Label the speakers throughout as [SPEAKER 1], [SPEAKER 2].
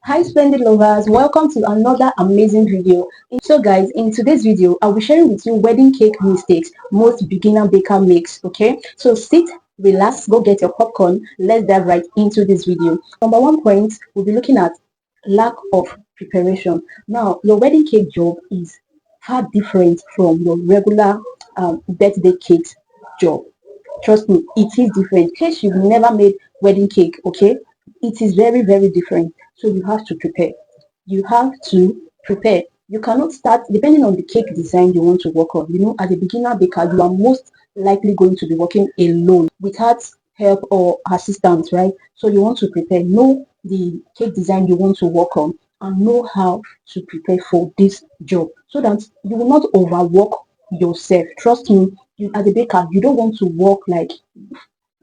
[SPEAKER 1] Hi splendid lovers, welcome to another amazing video. So guys, in today's video I'll be sharing with you wedding cake mistakes most beginner baker makes. Okay, so sit, relax, go get your popcorn. Let's dive right into this video. Number one point, we'll be looking at lack of preparation. Now your wedding cake job is far different from your regular birthday cake job. Trust me, it is different. In case you've never made wedding cake, okay, it is very different. So you have to prepare. You have to prepare. You cannot start depending on the cake design you want to work on. As a beginner baker, you are most likely going to be working alone without help or assistance, right? So you want to prepare, know the cake design you want to work on, and know how to prepare for this job so that you will not overwork yourself. Trust me, you as a baker, you don't want to work like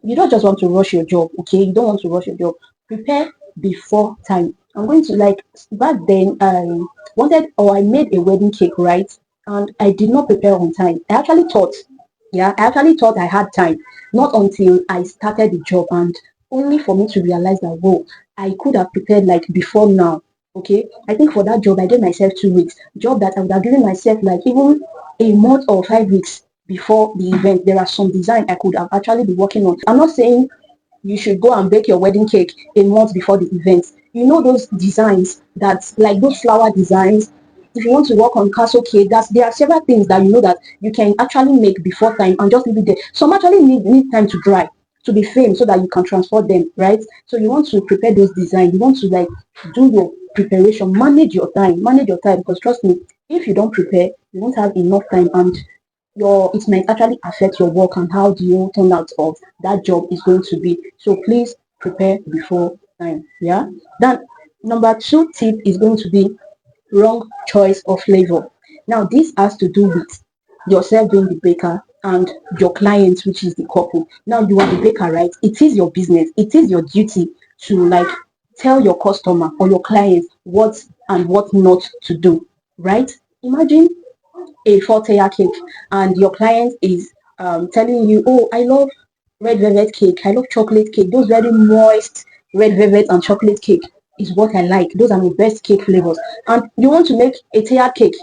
[SPEAKER 1] you don't just want to rush your job, okay? You don't want to rush your job. Prepare before time. I'm going to like back then I made a wedding cake, right? And I did not prepare on time. I actually thought I had time, not until I started the job and only for me to realize that whoa, I could have prepared like before now. Okay. I think for that job I gave myself 2 weeks. Job that I would have given myself like even a month or 5 weeks before the event. There are some design I could have actually been working on. I'm not saying you should go and bake your wedding cake a month before the event. You know those designs that like those flower designs. If you want to work on castle cake, there are several things that you know that you can actually make before time and just leave it there. Some actually need time to dry to be framed so that you can transport them, right? So you want to prepare those designs. You want to like do your preparation, manage your time because trust me, if you don't prepare, you won't have enough time and it might actually affect your work and how the whole turnout of that job is going to be. So please prepare before time. Yeah. Then number two tip is going to be wrong choice of flavor. Now this has to do with yourself being the baker and your client, which is the couple. Now you are the baker, right? It is your business. It is your duty to like tell your customer or your client what and what not to do, right? Imagine a 4 layer cake and your client is telling you, oh, I love red velvet cake, I love chocolate cake, those very moist red velvet and chocolate cake is what I like, those are my best cake flavors, and you want to make a tier cake.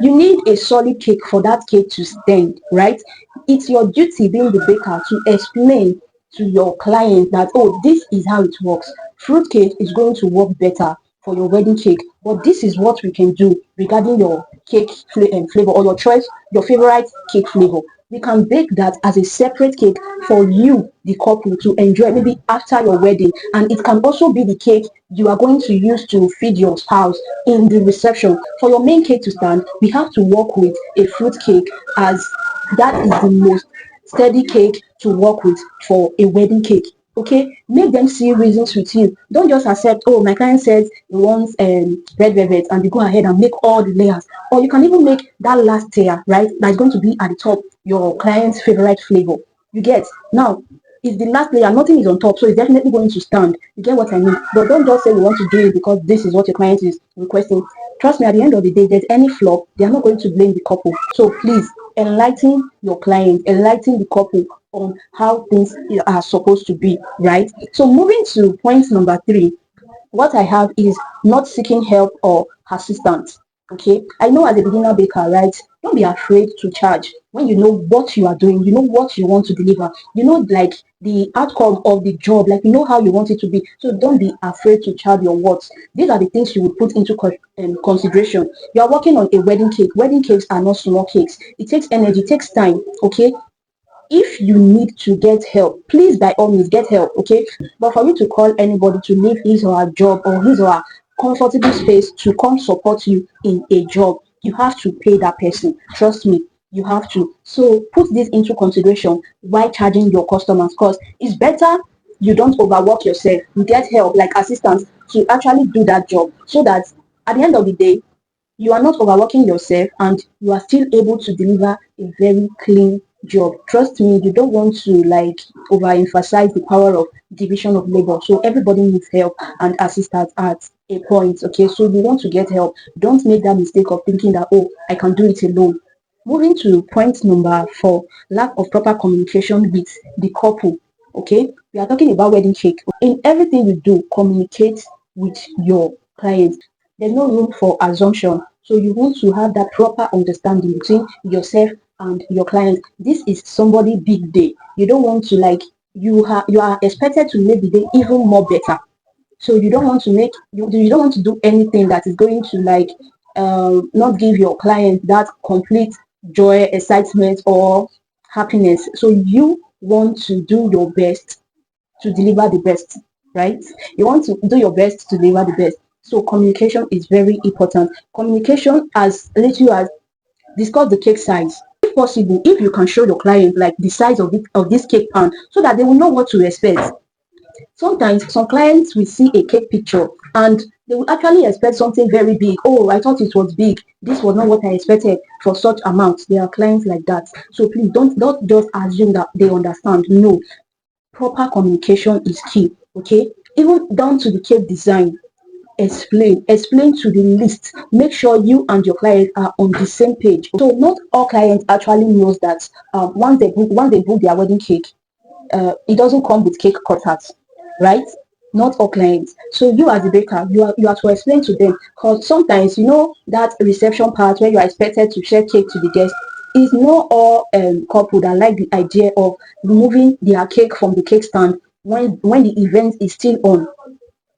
[SPEAKER 1] You need a solid cake for that cake to stand, right? It's your duty being the baker to explain to your client that, oh, this is how it works. Fruit cake is going to work better for your wedding cake, but this is what we can do regarding your cake flavor or your choice, your favorite cake flavor. We can bake that as a separate cake for you, the couple, to enjoy maybe after your wedding. And it can also be the cake you are going to use to feed your spouse in the reception. For your main cake to stand, we have to work with a fruit cake as that is the most steady cake to work with for a wedding cake. Okay, make them see reasons with you. Don't just accept, oh, my client says he wants red velvet, and you go ahead and make all the layers. Or you can even make that last layer, right? That's going to be at the top, your client's favorite flavor. You get now. It's the last layer, nothing is on top, so it's definitely going to stand. You get what I mean? But don't just say you want to do it because this is what your client is requesting. Trust me, at the end of the day, if there's any flaw, they are not going to blame the couple. So please enlighten your client, enlighten the couple on how things are supposed to be, right? So moving to point number 3, what I have is not seeking help or assistance. Okay, I know as a beginner baker, right? Don't be afraid to charge when you know what you are doing, you know what you want to deliver, you know, like the outcome of the job, like you know how you want it to be. So don't be afraid to charge your words. These are the things you would put into consideration. You are working on a wedding cake. Wedding cakes are not small cakes. It takes energy, it takes time. Okay, if you need to get help, please by all means get help, okay? But for you to call anybody to leave his or her job or his or her comfortable space to come support you in a job, you have to pay that person. Trust me, you have to. So put this into consideration while charging your customers, because it's better you don't overwork yourself. You get help like assistance to actually do that job so that at the end of the day you are not overworking yourself and you are still able to deliver a very clean job. Trust me, you don't want to like overemphasize the power of division of labor. So everybody needs help and assistance at a point. Okay, so you want to get help. Don't make that mistake of thinking that, oh, I can do it alone. Moving to point number 4, lack of proper communication with the couple. Okay, we are talking about wedding cake. In everything you do, communicate with your clients. There's no room for assumption. So you want to have that proper understanding between yourself and your client. This is somebody big day. You don't want to like you are expected to make the day even more better. So you don't want to make you don't want to do anything that is going to like not give your client that complete joy, excitement, or happiness. So you want to do your best to deliver the best, right? You want to do your best to deliver the best. So communication is very important. Communication as little as discuss the cake size. If possible, if you can show your client like the size of this cake pan so that they will know what to expect. Sometimes some clients will see a cake picture and they will actually expect something very big. Oh, I thought it was big. This was not what I expected for such amount. There are clients like that. So please don't just assume that they understand. No, proper communication is key. Okay, even down to the cake design. Explain to the list. Make sure you and your client are on the same page. So not all clients actually knows that once they book their wedding cake, it doesn't come with cake cutters, right? Not all clients. So you as a baker, you have to explain to them, because sometimes you know that reception part where you are expected to share cake to the guests is not all couple that like the idea of removing their cake from the cake stand when the event is still on,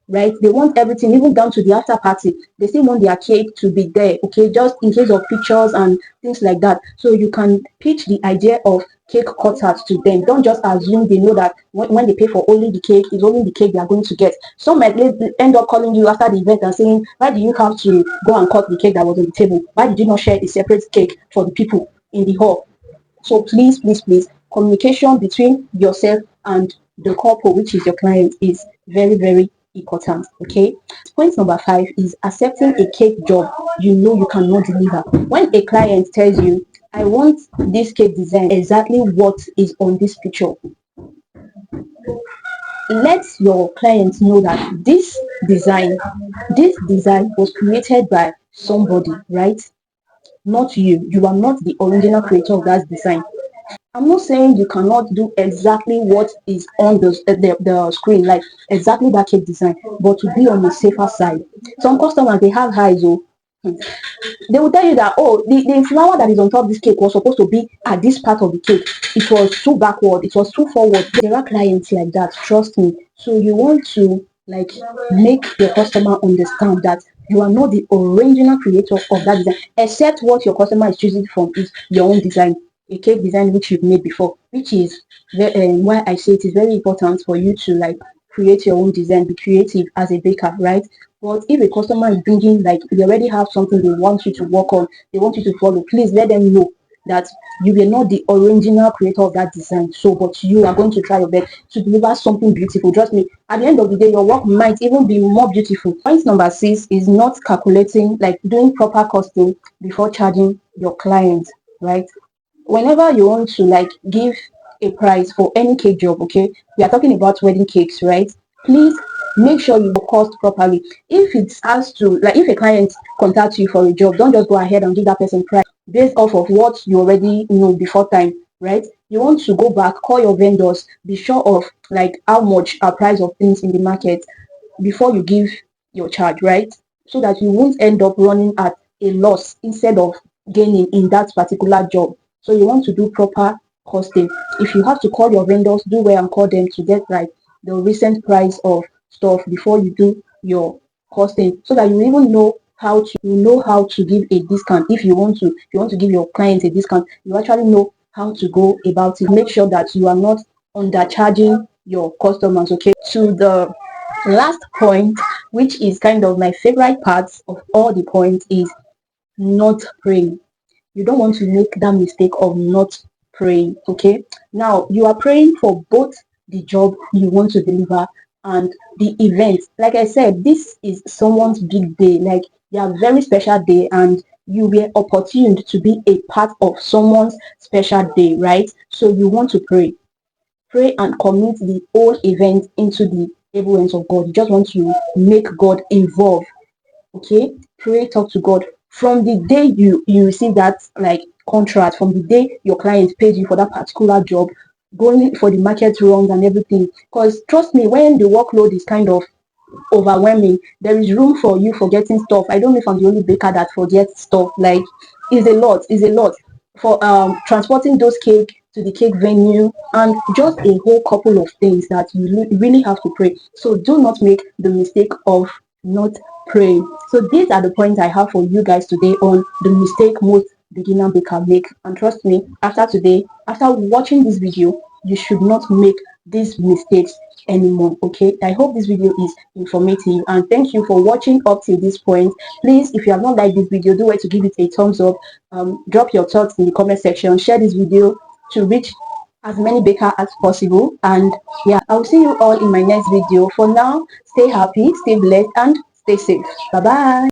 [SPEAKER 1] right? They want everything, even down to the after party. They still want their cake to be there, okay, just in case of pictures and things like that. So you can pitch the idea of cake cutters to them. Don't just assume they know that when they pay for only the cake, it's only the cake they are going to get. Some might end up calling you after the event and saying, why do you have to go and cut the cake that was on the table? Why did you not share a separate cake for the people in the hall? So please, please, please, communication between yourself and the couple, which is your client, is very, very important. Okay. Point number 5 is accepting a cake job you know you cannot deliver. When a client tells you, I want this cake design exactly what is on this picture, let your client know that this design was created by somebody, right? Not you. You are not the original creator of that design. I'm not saying you cannot do exactly what is on the screen, like exactly that cake design, but to be on the safer side. Some customers, they have highs, oh, they will tell you that, oh, the flower that is on top of this cake was supposed to be at this part of the cake. It was too backward, it was too forward. There are clients like that, trust me. So you want to like make your customer understand that you are not the original creator of that design, except what your customer is choosing from is your own design, a cake design which you've made before, which is why I say it is very important for you to like create your own design, be creative as a baker, right? But if a customer is bringing like they already have something they want you to work on, they want you to follow, please let them know that you were not the original creator of that design. So, but you are going to try your best to deliver something beautiful. Trust me, at the end of the day, your work might even be more beautiful. Point number 6 is not calculating, like doing proper costing before charging your client, right? Whenever you want to like give a price for any cake job, okay, we are talking about wedding cakes, right? Please make sure you cost properly. If it has to, like, if a client contacts you for a job, don't just go ahead and give that person price based off of what you already know before time, right? You want to go back, call your vendors, be sure of like how much are price of things in the market before you give your charge, right? So that you won't end up running at a loss instead of gaining in that particular job. So you want to do proper costing. If you have to call your vendors, do well and call them to get like the recent price of stuff before you do your costing, so that you even know how to give a discount. If you want to give your clients a discount, you actually know how to go about it. Make sure that you are not undercharging your customers. Okay, to the last point, which is kind of my favorite part of all the points, is not praying. You don't want to make that mistake of not praying. Okay, now you are praying for both the job you want to deliver and the event. Like I said, this is someone's big day, like their very special day, and you were opportuned to be a part of someone's special day, right? So you want to pray and commit the whole event into the able hands of God. You just want to make God involved. Okay, pray, talk to God from the day you receive that like contract, from the day your client paid you for that particular job, going for the market runs and everything. Because trust me, when the workload is kind of overwhelming. There is room for you forgetting stuff. I don't know if I'm the only baker that forgets stuff. Like, it's a lot for transporting those cake to the cake venue, and just a whole couple of things that you really have to pray. So do not make the mistake of not praying. So these are the points I have for you guys today on the mistake most beginner baker make. And trust me, after today, after watching this video, you should not make these mistakes anymore. Okay, I hope this video is informative, and thank you for watching up till this point. Please, if you have not liked this video, do wait to give it a thumbs up. Drop your thoughts in the comment section. Share this video to reach as many bakers as possible. And yeah, I'll see you all in my next video. For now, stay happy, stay blessed, and stay safe. Bye bye.